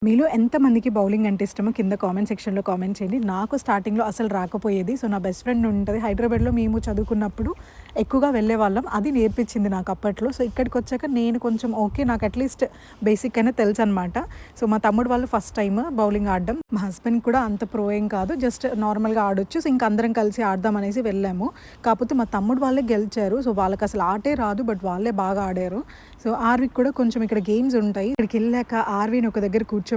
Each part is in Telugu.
మీలో ఎంతమందికి బౌలింగ్ అంటే ఇష్టమో కింద కామెంట్ సెక్షన్‌లో కామెంట్ చేయండి. నాకు స్టార్టింగ్‌లో అసలు రాకపోయేది. సో, నా బెస్ట్ ఫ్రెండ్ ఉంటది. హైదరాబాద్‌లో మేము చదువుకున్నప్పుడు ఎక్కువగా వెళ్ళేవాళ్ళం. అది నేర్పించింది నాకు అప్పట్లో. సో, ఇక్కడికొచ్చాక నేను కొంచెం ఓకే. నాకు అట్‌లీస్ట్ బేసిక్ అయినా తెలుసనమాట. సో, మా తమ్ముడు వాళ్ళు ఫస్ట్ టైమ్ బౌలింగ్ ఆడడం. మా హస్బెండ్ కూడా అంత ప్రో ఏం కాదు. జస్ట్ నార్మల్‌గా ఆడొచ్చు. సో, ఇంక అందరం కలిసి ఆడదాం అనేసి వెళ్ళాము. కాపోతే మా తమ్ముడు వాళ్ళే గెలిచారు. సో, వాళ్ళకసలు ఆటే రాదు. బట్ వాళ్ళే బాగా ఆడారు. సో, ఆర్వికి కూడా కొంచెం ఇక్కడ గేమ్స్ ఉంటాయి. ఇక్కడికెళ్ళాక ఆర్విని ఒక దగ్గర కూర్చోబెట్టలేక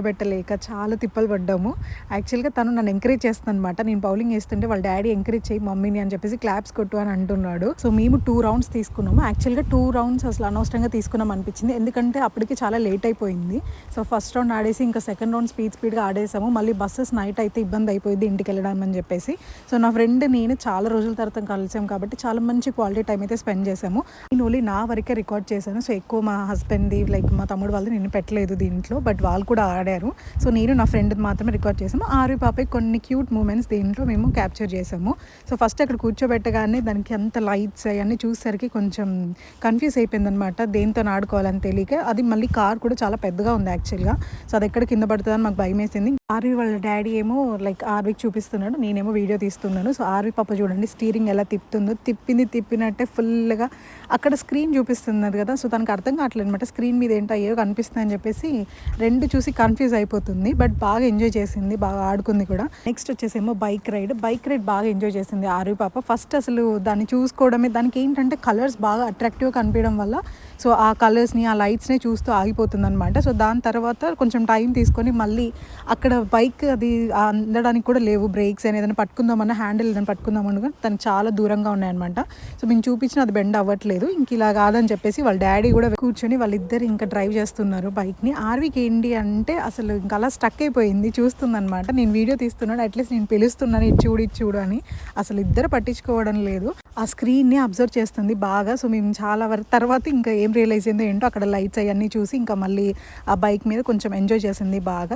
చాలా తిప్పలు పడ్డాము. యాక్చువల్‌గా తను నన్ను ఎంకరేజ్ చేస్తుందనమాట. నేను బౌలింగ్ ఏస్తుంటే వాళ్ళ డ్యాడీ ఎంకరేజ్ చెయ్యి మమ్మీని అని చెప్పేసి క్లాప్స్ కొట్టు అని అంటున్నాడు. సో, మేము 2 రౌండ్స్ తీసుకున్నాము. యాక్చువల్‌గా 2 రౌండ్స్ అసలు అనవసరంగా తీసుకున్నాం అనిపించింది. ఎందుకంటే అప్పటికి చాలా లేట్ అయిపోయింది. సో, ఫస్ట్ రౌండ్ ఆడేసి ఇంకా సెకండ్ రౌండ్ స్పీడ్‌గా ఆడేసాము. మళ్ళీ బసెస్ నైట్ అయితే ఇబ్బంది అయిపోయింది ఇంటికెళ్ళడం అని చెప్పేసి. సో, నా ఫ్రెండ్ నేను చాలా రోజుల తర్వాత కలిసాం కాబట్టి చాలా మంచి క్వాలిటీ టైం అయితే స్పెండ్ చేశాము. నేను ఓన్లీ నా వరకే రికార్డ్ చేశాను. సో, ఎక్కువ మా హస్బెండ్‌ది లైక్ మా తమ్ముడు వాళ్ళది నేను పెట్టలేదు దీంట్లో. బట్ వాళ్ళు కూడా ఆడారు. సో, నేను నా ఫ్రెండ్‌ది మాత్రమే రికార్డ్ చేసాము. ఆర్వి పాపకి కొన్ని క్యూట్ మూమెంట్స్ దీంట్లో మేము క్యాప్చర్ చేసాము. సో, ఫస్ట్ అక్కడ కూర్చోబెట్టగానే దానికి అంత లైట్స్ అవన్నీ చూసేసరికి కొంచెం కన్‌ఫ్యూజ్ అయిపోయిందనమాట. దేనితోని ఆడుకోవాలని తెలియక. అది మళ్ళీ కార్ కూడా చాలా పెద్దగా ఉంది యాక్చువల్‌గా. సో, అది ఎక్కడ కింద పడుతదని మాకు భయమేసింది. ఆర్వి వాళ్ళ డ్యాడీ ఏమో లైక్ ఆర్వికి చూపిస్తున్నాడు. నేనేమో వీడియో తీస్తున్నాను. సో, ఆర్వి పాప చూడండి స్టీరింగ్ ఎలా తిప్పుతుందో తిప్పినట్టే ఫుల్‌గా అక్కడ స్క్రీన్ చూపిస్తున్నది కదా! సో, తనకు అర్థం కావట్లేదు అనమాట. స్క్రీన్ మీద ఏంటో అయ్యో కనిపిస్తున్నాయని చెప్పేసి 2 చూసి కన్‌ఫ్యూజ్ అయిపోతుంది. బట్ బాగా ఎంజాయ్ చేసింది. బాగా ఆడుకుంది కూడా. నెక్స్ట్ వచ్చేసేమో బైక్ రైడ్. బైక్ రైడ్ బాగా ఎంజాయ్ చేసింది ఆర్వి పాప. ఫస్ట్ అసలు దాన్ని చూసుకోవడమే దానికి ఏంటంటే కలర్స్ బాగా అట్రాక్టివ్‌గా కనిపించడం వల్ల సో, ఆ కలర్స్‌ని, ఆ లైట్స్‌ని చూస్తూ ఆగిపోతుందనమాట. సో, దాని తర్వాత కొంచెం టైం తీసుకొని మళ్ళీ అక్కడ బైక్ అది అందడానికి కూడా లేవు బ్రేక్స్ అని. ఏదైనా పట్టుకుందామన్నా హ్యాండిల్ ఏదైనా పట్టుకుందామన్నా తను చాలా దూరంగా ఉన్నాయన్నమాట. సో, మేము చూపించిన అది బెండ్ అవ్వట్లేదు. ఇంక ఇలా కాదని చెప్పేసి వాళ్ళ డాడీ కూడా కూర్చొని వాళ్ళిద్దరు ఇంకా డ్రైవ్ చేస్తున్నారు బైక్‌ని. ఆర్వికి ఏంటి అంటే అసలు ఇంకా అలా స్టక్ అయిపోయింది చూస్తుందనమాట. నేను వీడియో తీస్తున్నాను అట్లీస్ట్ నేను పిలుస్తున్నాను ఇది చూడు అని. అసలు ఇద్దరు పట్టించుకోవడం లేదు. ఆ స్క్రీన్‌ని అబ్జర్వ్ చేస్తుంది బాగా. సో, మేము చాలా వరకు తర్వాత ఇంకా ఏం రియలైజ్ అయిందో ఏంటో అక్కడ లైట్స్ అవన్నీ చూసి ఇంకా మళ్ళీ ఆ బైక్ మీద కొంచెం ఎంజాయ్ చేసింది బాగా.